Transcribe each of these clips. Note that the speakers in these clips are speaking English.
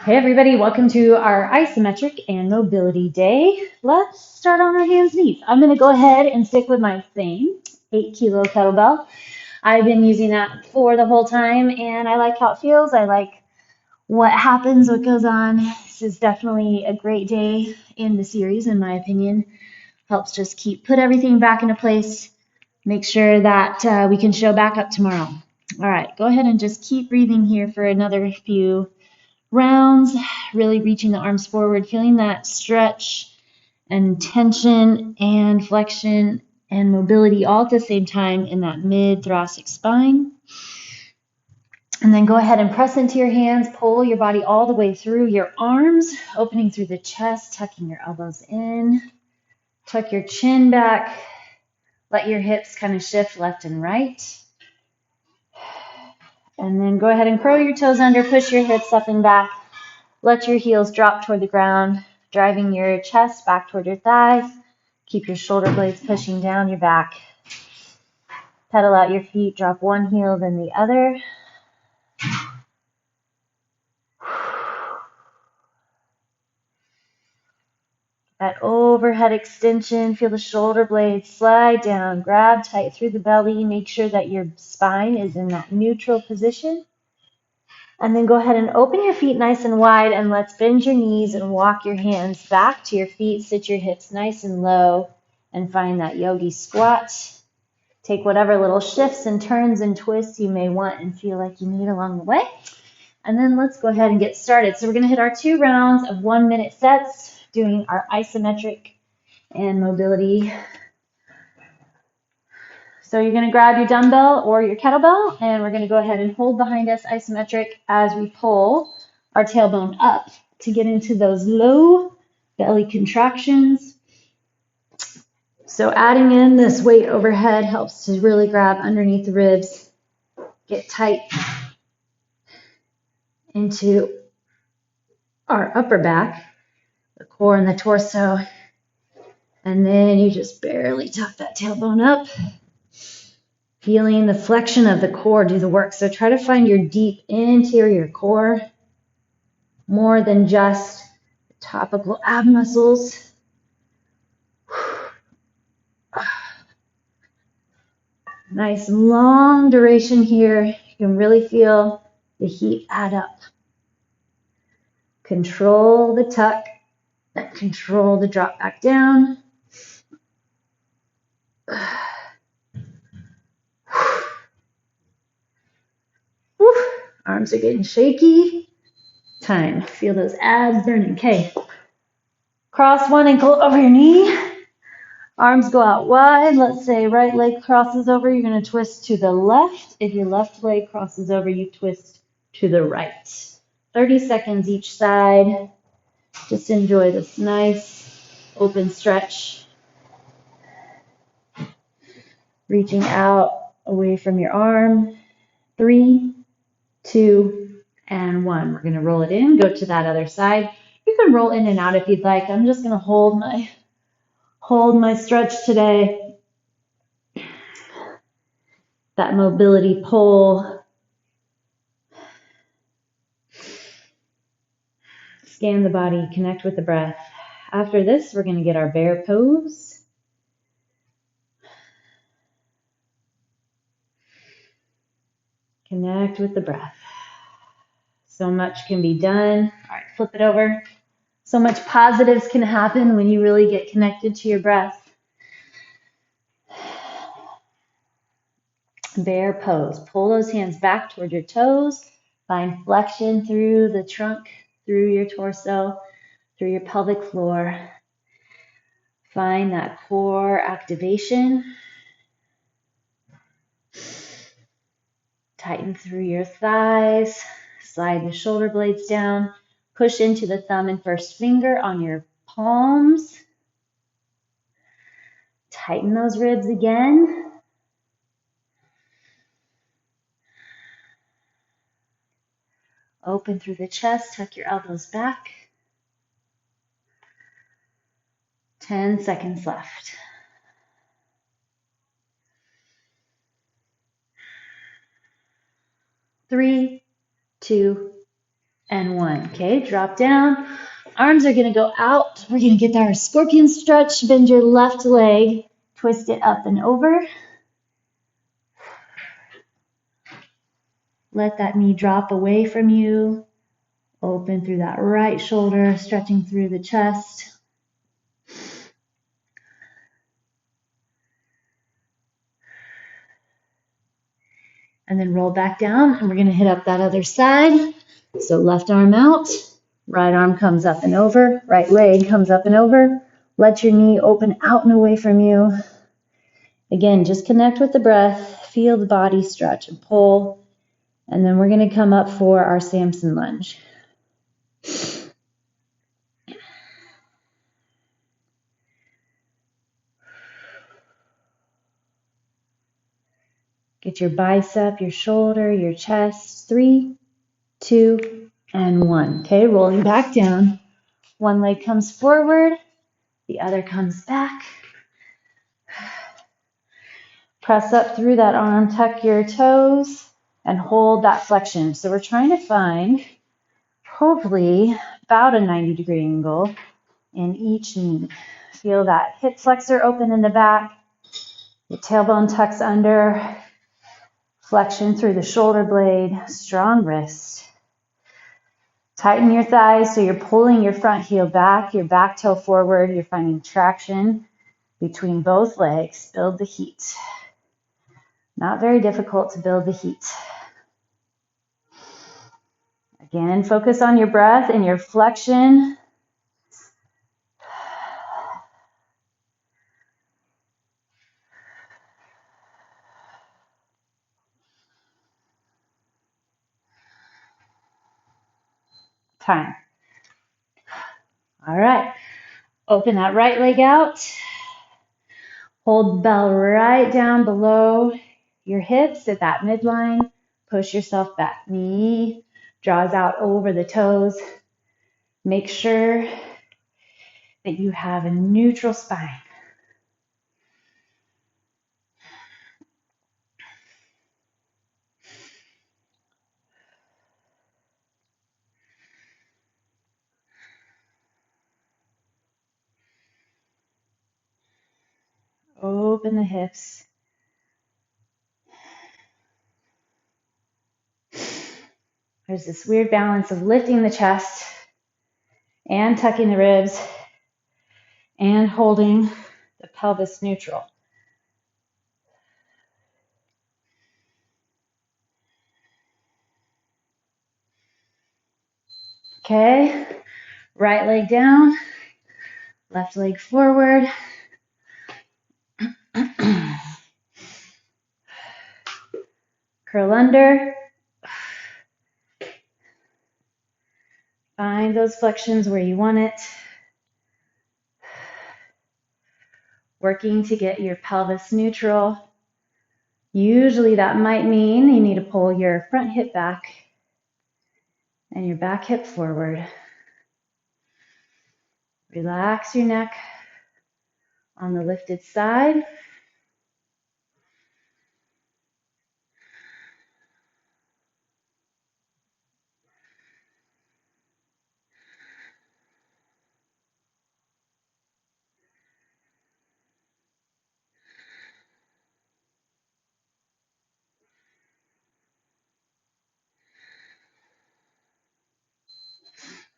Hey everybody, welcome to our isometric and mobility day. Let's start on our hands and knees. I'm going to go ahead and stick with my same 8 kilo kettlebell. I've been using that for the whole time and I like how it feels. I like what happens, what goes on. This is definitely a great day in the series, in my opinion. Helps just put everything back into place, make sure that we can show back up tomorrow. All right, go ahead and just keep breathing here for another few rounds, really reaching the arms forward, feeling that stretch and tension and flexion and mobility all at the same time in that mid-thoracic spine. And then go ahead and press into your hands, pull your body all the way through your arms, opening through the chest, tucking your elbows in, tuck your chin back, let your hips kind of shift left and right. And then go ahead and curl your toes under, push your hips up and back. Let your heels drop toward the ground, driving your chest back toward your thighs. Keep your shoulder blades pushing down your back. Pedal out your feet, drop one heel, then the other. That overhead extension, feel the shoulder blades slide down, grab tight through the belly, make sure that your spine is in that neutral position. And then go ahead and open your feet nice and wide, and let's bend your knees and walk your hands back to your feet. Sit your hips nice and low and find that yogi squat. Take whatever little shifts and turns and twists you may want and feel like you need along the way. And then let's go ahead and get started. So we're going to hit our 2 rounds of 1-minute sets, doing our isometric and mobility. So you're going to grab your dumbbell or your kettlebell, and we're going to go ahead and hold behind us isometric as we pull our tailbone up to get into those low belly contractions. So adding in this weight overhead helps to really grab underneath the ribs, get tight into our upper back, the core and the torso, and then you just barely tuck that tailbone up, feeling the flexion of the core do the work. So try to find your deep interior core more than just the topical ab muscles. Nice long duration here. You can really feel the heat add up. Control the tuck and control the drop back down. Arms are getting shaky. Time. Feel those abs burning. Okay. Cross one ankle over your knee. Arms go out wide. Let's say right leg crosses over. You're going to twist to the left. If your left leg crosses over, you twist to the right. 30 seconds each side. Just enjoy this nice open stretch. Reaching out away from your arm. 3, 2, and 1. We're going to roll it in. Go to that other side. You can roll in and out if you'd like. I'm just going to hold my stretch today. That mobility pull. Scan the body, connect with the breath. After this, we're going to get our bear pose. Connect with the breath. So much can be done. All right, flip it over. So much positives can happen when you really get connected to your breath. Bear pose. Pull those hands back toward your toes. Find flexion through the trunk, through your torso, through your pelvic floor. Find that core activation. Tighten through your thighs. Slide the shoulder blades down. Push into the thumb and first finger on your palms. Tighten those ribs again. Open through the chest, tuck your elbows back. 10 seconds left. 3, 2, and 1. Okay, drop down. Arms are going to go out. We're going to get our scorpion stretch. Bend your left leg, twist it up and over. Let that knee drop away from you. Open through that right shoulder, stretching through the chest. And then roll back down, and we're going to hit up that other side. So left arm out, right arm comes up and over, right leg comes up and over. Let your knee open out and away from you. Again, just connect with the breath, feel the body stretch and pull. And then we're going to come up for our Sampson Lunge. Get your bicep, your shoulder, your chest. 3, 2, and 1. Okay, rolling back down. One leg comes forward, the other comes back. Press up through that arm, tuck your toes, and hold that flexion. So we're trying to find, hopefully, about a 90-degree angle in each knee. Feel that hip flexor open in the back. The tailbone tucks under. Flexion through the shoulder blade. Strong wrist. Tighten your thighs so you're pulling your front heel back, your back toe forward. You're finding traction between both legs. Build the heat. Not very difficult to build the heat. Again, focus on your breath and your flexion. Time. All right. Open that right leg out. Hold the bell right down below your hips at that midline. Push yourself back. Knee draws out over the toes. Make sure that you have a neutral spine. Open the hips. There's this weird balance of lifting the chest and tucking the ribs and holding the pelvis neutral. Okay, right leg down, left leg forward. Curl under. Find those flexions where you want it. Working to get your pelvis neutral. Usually that might mean you need to pull your front hip back and your back hip forward. Relax your neck on the lifted side.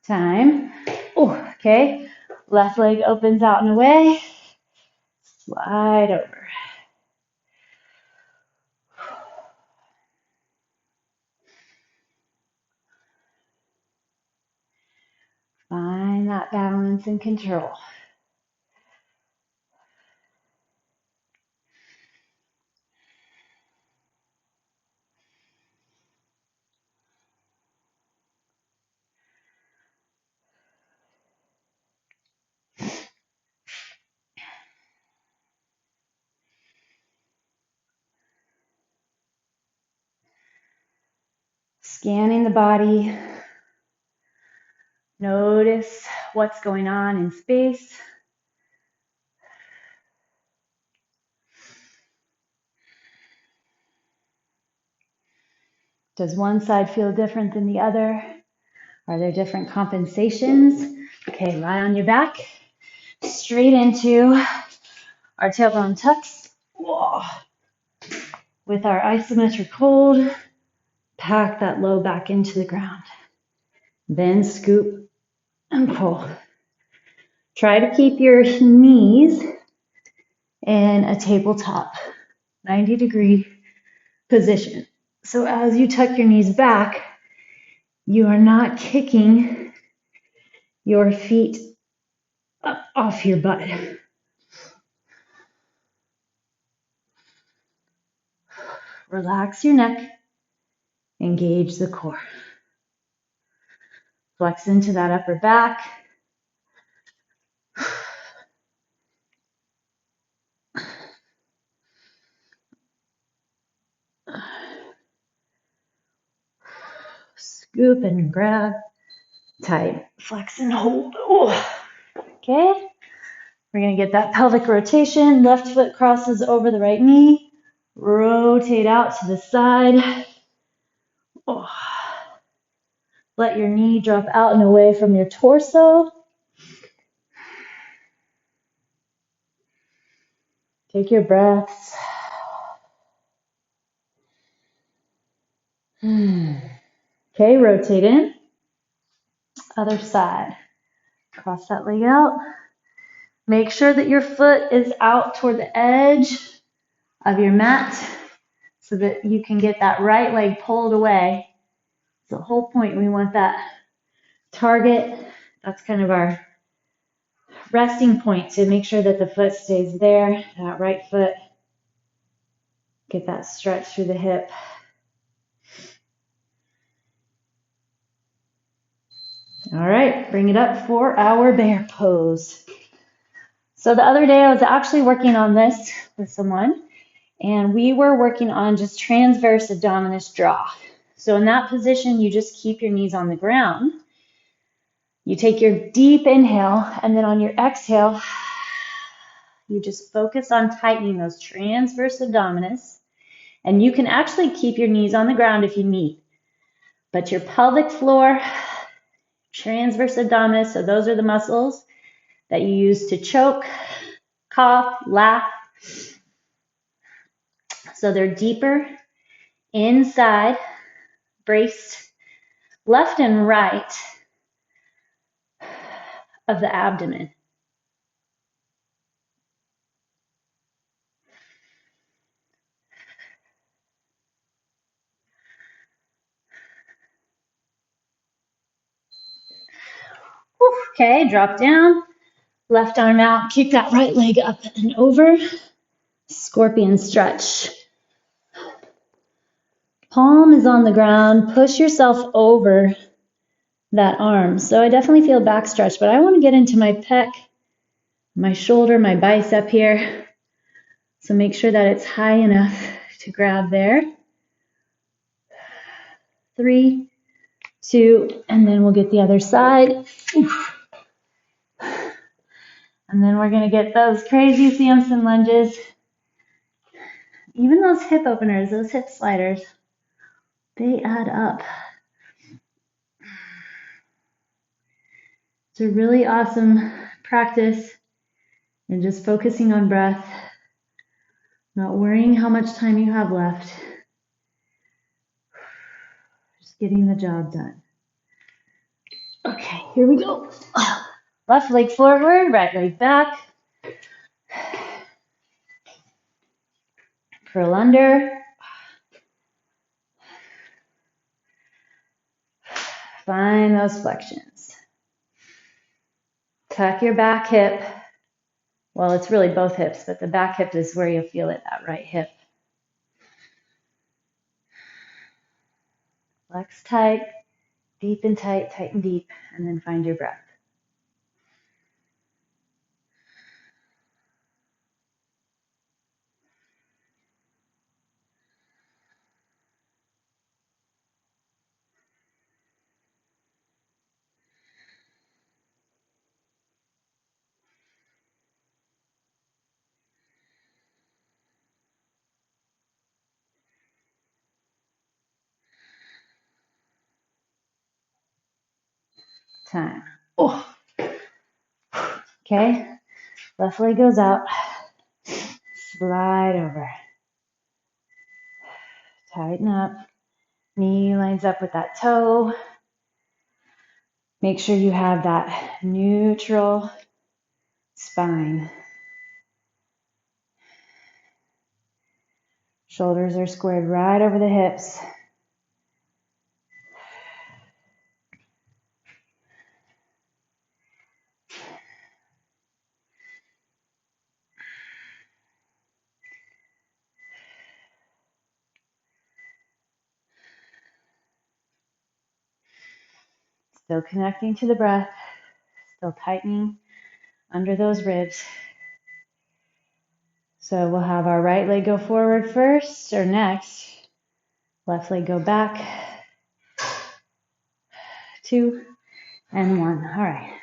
Time. Oh, okay. Left leg opens out and away. Slide over. Find that balance and control. Scanning the body. Notice what's going on in space. Does one side feel different than the other? Are there different compensations? Okay, lie on your back, straight into our tailbone tucks. Whoa. With our isometric hold, pack that low back into the ground. Then scoop and pull. Try to keep your knees in a tabletop, 90-degree position. So as you tuck your knees back, you are not kicking your feet up off your butt. Relax your neck, engage the core. Flex into that upper back. Scoop and grab, tight, flex and hold. Oh. Okay, we're gonna get that pelvic rotation. Left foot crosses over the right knee. Rotate out to the side. Oh. Let your knee drop out and away from your torso. Take your breaths. Okay, rotate in. Other side. Cross that leg out. Make sure that your foot is out toward the edge of your mat so that you can get that right leg pulled away. It's the whole point. We want that target. That's kind of our resting point to make sure that the foot stays there. That right foot. Get that stretch through the hip. All right, bring it up for our bear pose. So the other day I was actually working on this with someone, and we were working on just transverse abdominis draw. So in that position, you just keep your knees on the ground. You take your deep inhale, and then on your exhale, you just focus on tightening those transverse abdominis. And you can actually keep your knees on the ground if you need. But your pelvic floor, transverse abdominis, so those are the muscles that you use to choke, cough, laugh. So they're deeper inside, braced left and right of the abdomen. Okay, drop down, left arm out, kick that right leg up and over, scorpion stretch. Palm is on the ground, push yourself over that arm. So I definitely feel back stretch, but I want to get into my pec, my shoulder, my bicep here. So make sure that it's high enough to grab there. 3, 2, and then we'll get the other side. Oof. And then we're going to get those crazy Sampson lunges. Even those hip openers, those hip sliders, they add up. It's a really awesome practice and just focusing on breath, not worrying how much time you have left. Just getting the job done. Okay, here we go. Left leg forward, right leg back. Curl under. Find those flexions. Tuck your back hip. Well, it's really both hips, but the back hip is where you'll feel it, that right hip. Flex tight, deep and tight, tight and deep, and then find your breath. time. Oh. Okay, left leg goes out. Slide over. Tighten up. Knee lines up with that toe. Make sure you have that neutral spine. Shoulders are squared right over the hips. Still connecting to the breath. Still tightening under those ribs. So we'll have our right leg go forward first or next. Left leg go back. 2 and 1. All right.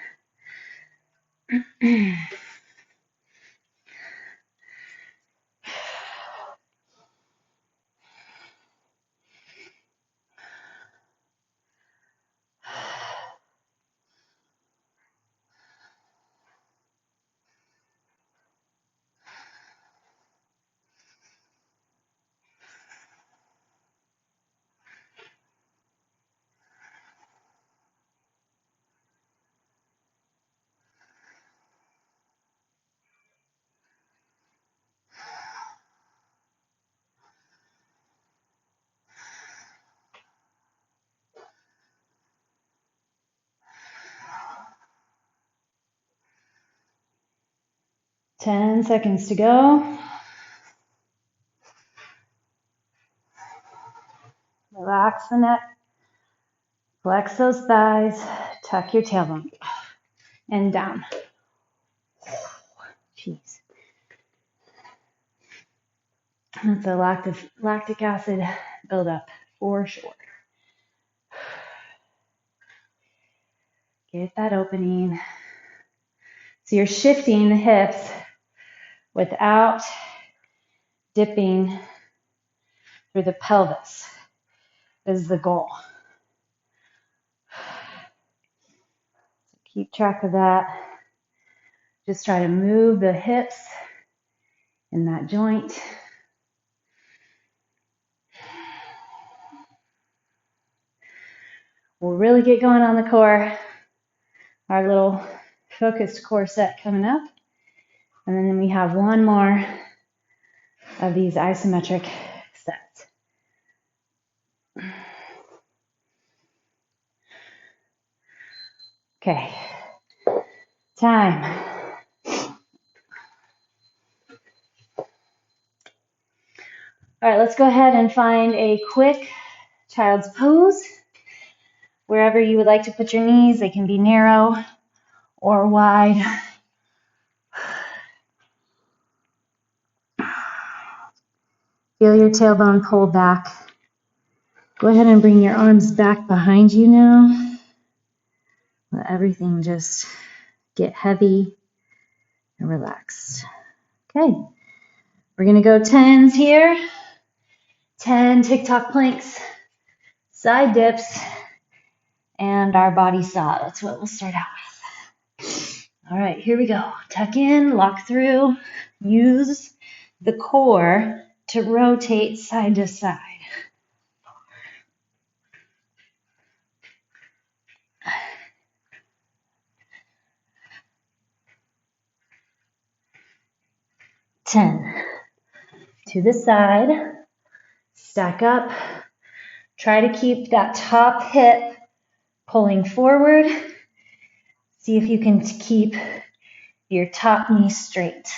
10 seconds to go. Relax the neck. Flex those thighs. Tuck your tailbone. And down. Jeez. That's a lactic acid buildup for sure. Get that opening. So you're shifting the hips without dipping through the pelvis is the goal. So keep track of that. Just try to move the hips in that joint. We'll really get going on the core. Our little focused core set coming up. And then we have one more of these isometric sets. Okay, time. All right, let's go ahead and find a quick child's pose. Wherever you would like to put your knees, they can be narrow or wide. Feel your tailbone pull back. Go ahead and bring your arms back behind you now. Let everything just get heavy and relaxed. Okay, we're gonna go 10s here. 10 TikTok planks, side dips, and our body saw. That's what we'll start out with. All right, here we go. Tuck in, lock through. Use the core to rotate side to side. Ten. To the side. Stack up. Try to keep that top hip pulling forward. See if you can keep your top knee straight.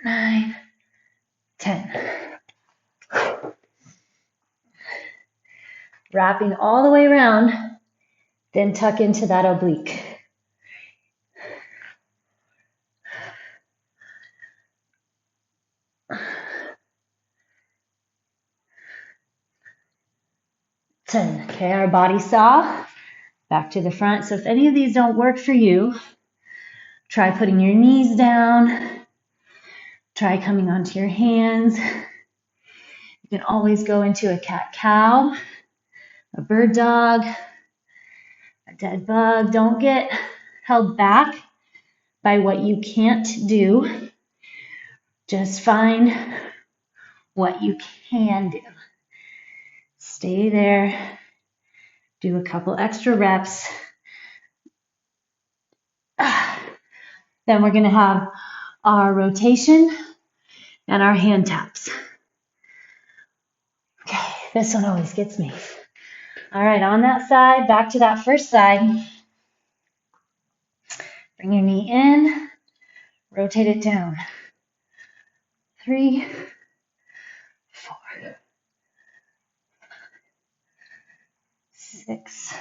9, 10. Wrapping all the way around, then tuck into that oblique. Okay, our body saw, back to the front. So if any of these don't work for you, try putting your knees down. Try coming onto your hands. You You can always go into a cat-cow, a bird dog, a dead bug. Don't get held back by what you can't do. Just find what you can do. Stay there. Do a couple extra reps. Then we're going to have our rotation and our hand taps. Okay, this one always gets me. All right, on that side, back to that first side. Bring your knee in, rotate it down. 3, 4, 6,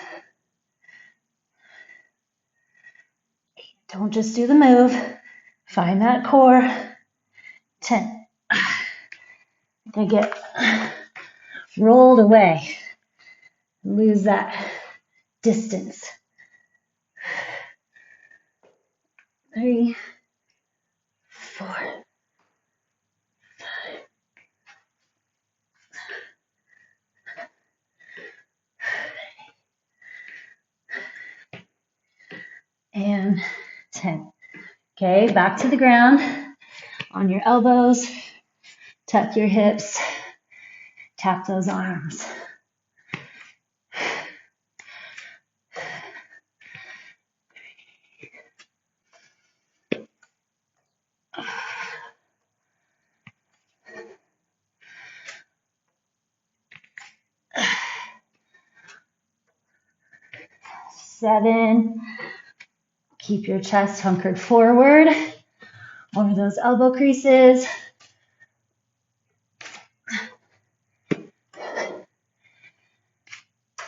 8. Don't just do the move. Find that core. 10. You're going to get rolled away. Lose that distance. 3, 4, 5. And 10. Okay, back to the ground. On your elbows, tuck your hips, tap those arms. Seven. Keep your chest hunkered forward over those elbow creases.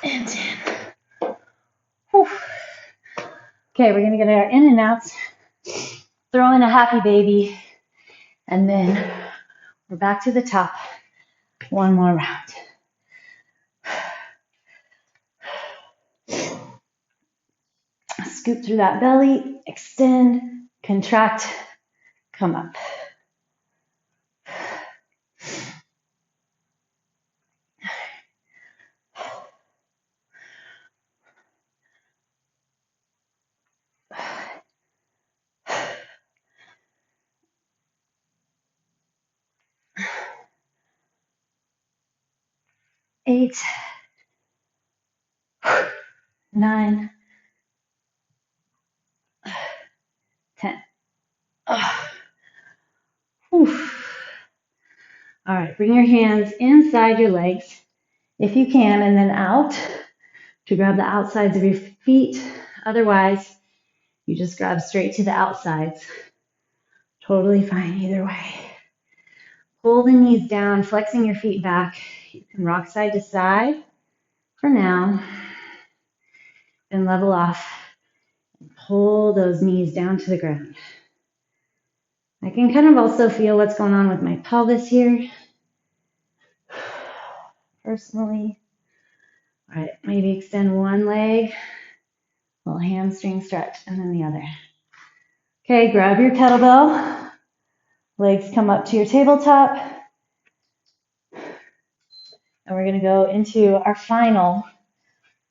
And 10. Whew. Okay, we're going to get our in and outs. Throw in a happy baby. And then we're back to the top. One more round. Scoop through that belly, extend, contract, come up. Eight, 9, 10. Whew. All right, bring your hands inside your legs if you can, and then out to grab the outsides of your feet. Otherwise, you just grab straight to the outsides. Totally fine either way. Pull the knees down, flexing your feet back. You can rock side to side for now. Then level off and pull those knees down to the ground. I can kind of also feel what's going on with my pelvis here. Personally. All right, maybe extend one leg, little hamstring stretch, and then the other. Okay, grab your kettlebell. Legs come up to your tabletop. And we're going to go into our final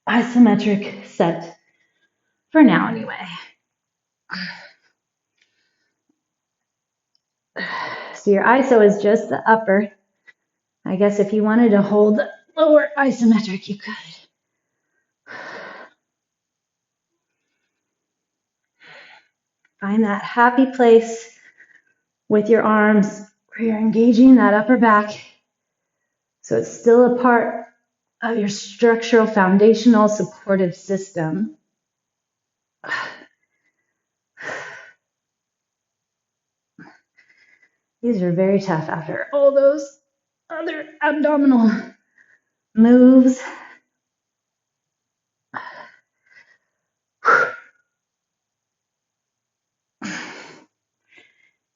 isometric set for now anyway. So your iso is just the upper. I guess if you wanted to hold lower isometric, you could. Find that happy place with your arms where you're engaging that upper back. So it's still a part of your structural, foundational, supportive system. These are very tough after all those other abdominal moves.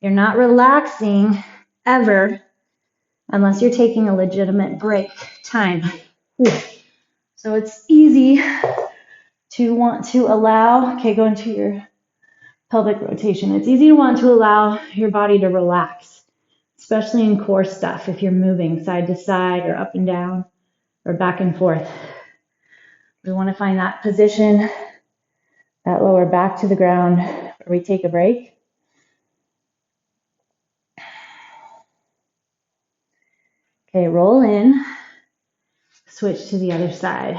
You're not relaxing ever unless you're taking a legitimate break time. So it's easy to want to allow, okay, go into your pelvic rotation. It's easy to want to allow your body to relax. It's especially in core stuff if you're moving side to side or up and down or back and forth. We want to find that position, that lower back to the ground, where we take a break. Okay, roll in, switch to the other side.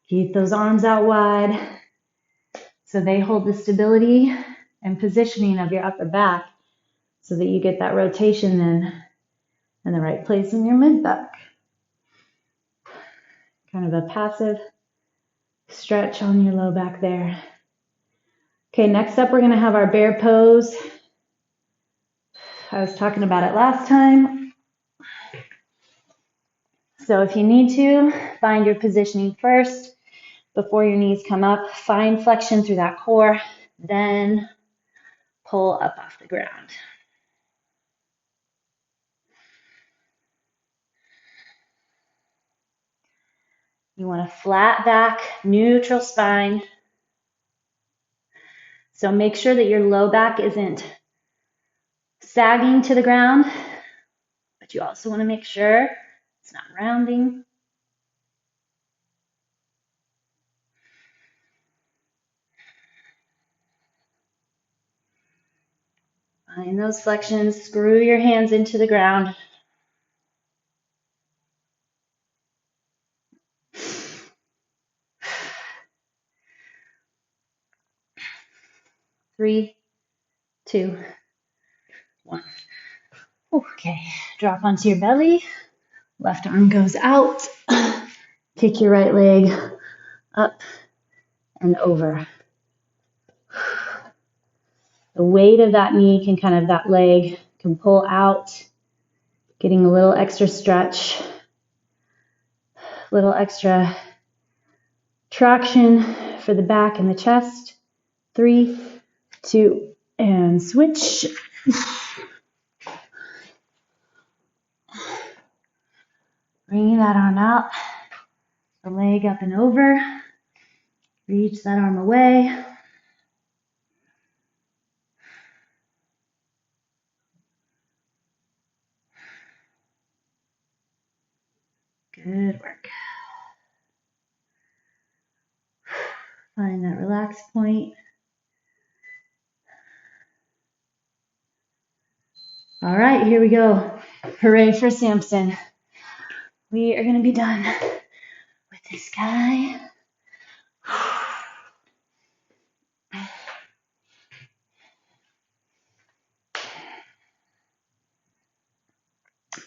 Keep those arms out wide so they hold the stability and positioning of your upper back so that you get that rotation in the right place in your mid-back. Kind of a passive stretch on your low back there. Okay, next up we're going to have our bear pose. I was talking about it last time. So if you need to, find your positioning first before your knees come up. Find flexion through that core, then pull up off the ground. You want a flat back, neutral spine. So make sure that your low back isn't sagging to the ground, but you also want to make sure it's not rounding. Find those flexions, screw your hands into the ground. Three, two, one. Okay, drop onto your belly. Left arm goes out. Kick your right leg up and over. The weight of that knee that leg can pull out, getting a little extra stretch, a little extra traction for the back and the chest. 3, 2, and switch. Bringing that arm out, the leg up and over. Reach that arm away. Good work. Find that relaxed point. All right, here we go. Hooray for Sampson. We are going to be done with this guy.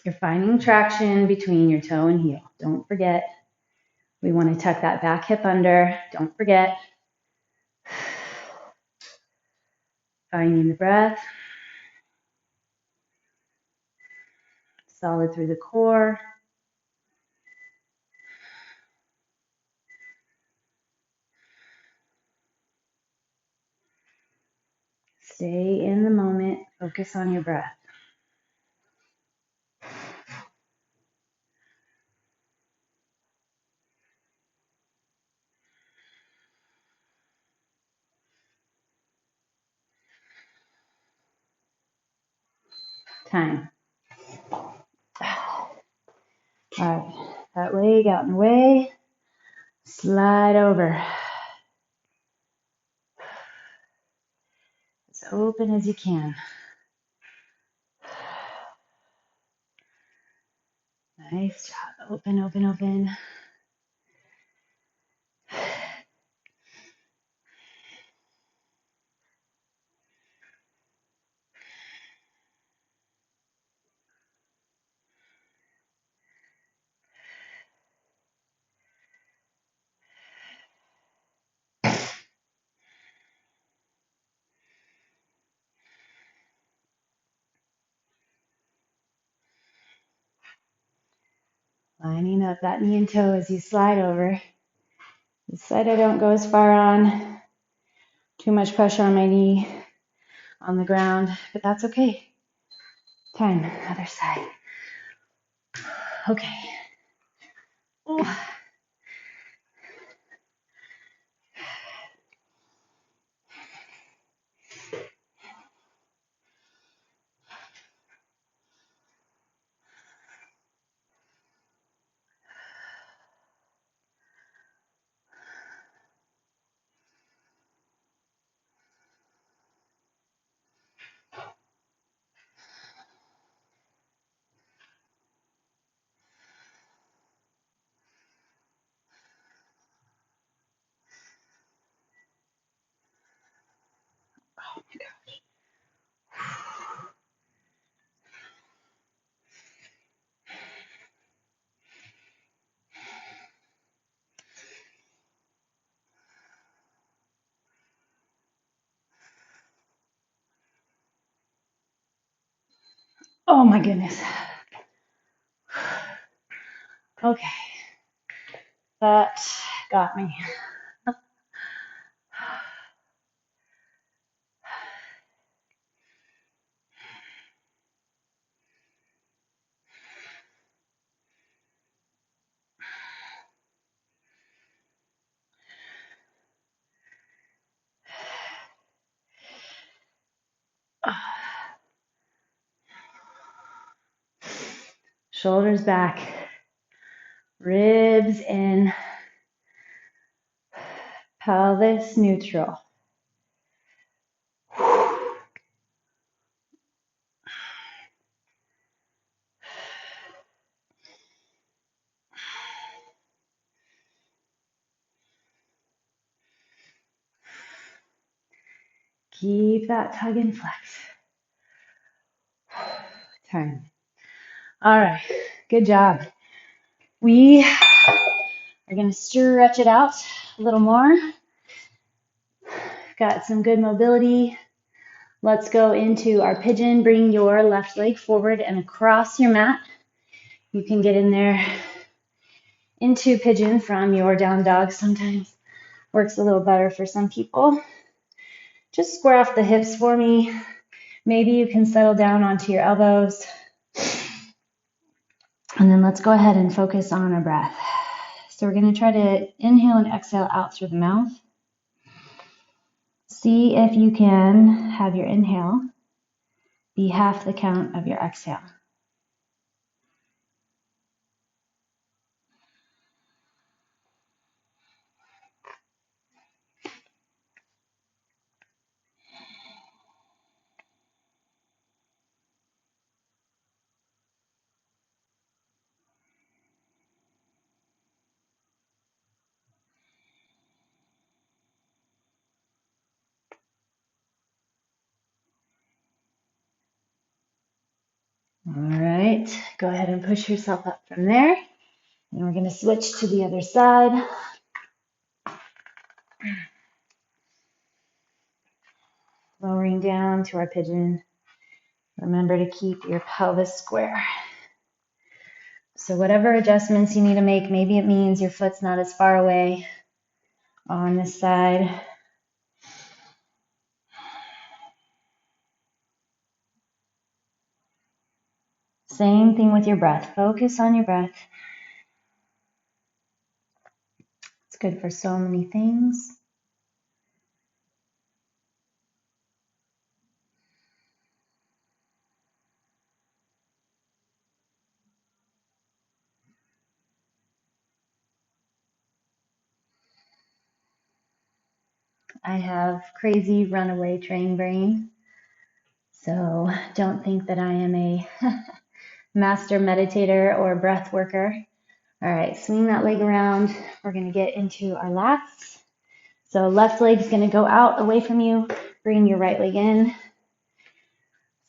You're finding traction between your toe and heel. Don't forget. We want to tuck that back hip under. Don't forget. Finding the breath. Solid through the core. Stay in the moment. Focus on your breath. Time. All right, that leg out and away. Slide over. As open as you can. Nice job. Open, open, open. Lining up that knee and toe as you slide over. This side I don't go as far on. Too much pressure on my knee on the ground, but that's okay. Time, other side. Okay. Ooh. Oh my goodness. Okay, that got me. Shoulders back, ribs in, pelvis neutral. Keep that tug and flex. Turn. All right, good job. We are going to stretch it out a little more. Got some good mobility. Let's go into our pigeon. Bring your left leg forward and across your mat. You can get in there into pigeon from your down dog. Sometimes works a little better for some people. Just square off the hips for me. Maybe you can settle down onto your elbows. And then let's go ahead and focus on our breath. So we're going to try to inhale and exhale out through the mouth. See if you can have your inhale be half the count of your exhale. All right, go ahead and push yourself up from there. And we're going to switch to the other side. Lowering down to our pigeon. Remember to keep your pelvis square. So whatever adjustments you need to make, maybe it means your foot's not as far away on this side. Same thing with your breath. Focus on your breath. It's good for so many things. I have crazy runaway train brain, so don't think that I am a master meditator or breath worker. All right, swing that leg around. We're going to get into our lats. So left leg is going to go out away from you. Bring your right leg in.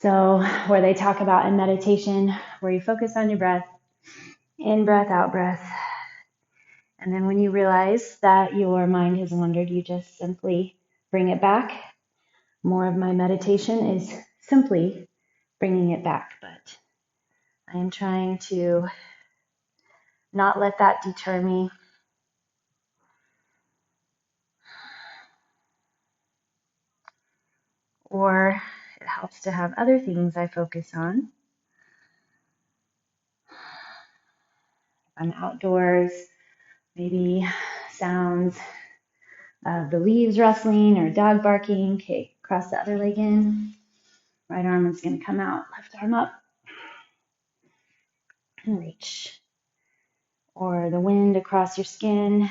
So where they talk about in meditation, where you focus on your breath, in breath, out breath. And then when you realize that your mind has wandered, you just simply bring it back. More of my meditation is simply bringing it back, but I am trying to not let that deter me. Or it helps to have other things I focus on. I'm outdoors, maybe sounds of the leaves rustling or dog barking. Okay, cross the other leg in. Right arm is going to come out, left arm up and reach. Or the wind across your skin.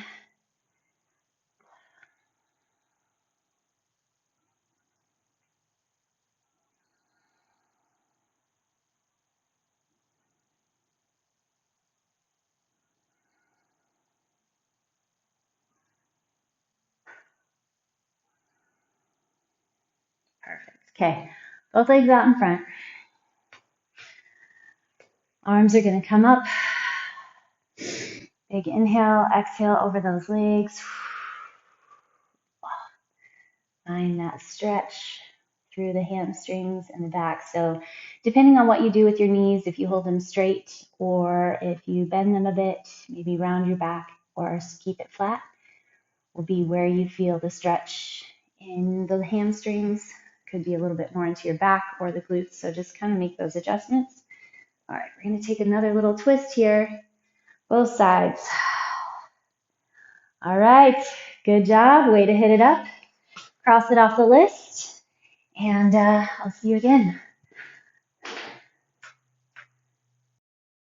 Perfect. Okay, both legs out in front. Arms are going to come up. Big inhale, exhale over those legs. Find that stretch. through the hamstrings and the back. So depending on what you do with your knees, if you hold them straight or if you bend them a bit, maybe round your back or keep it flat, will be where you feel the stretch in the hamstrings. Could be a little bit more into your back or the glutes. So just kind of make those adjustments. All right, we're going to take another little twist here. Both sides. All right, good job. Way to hit it up. Cross it off the list. And I'll see you again.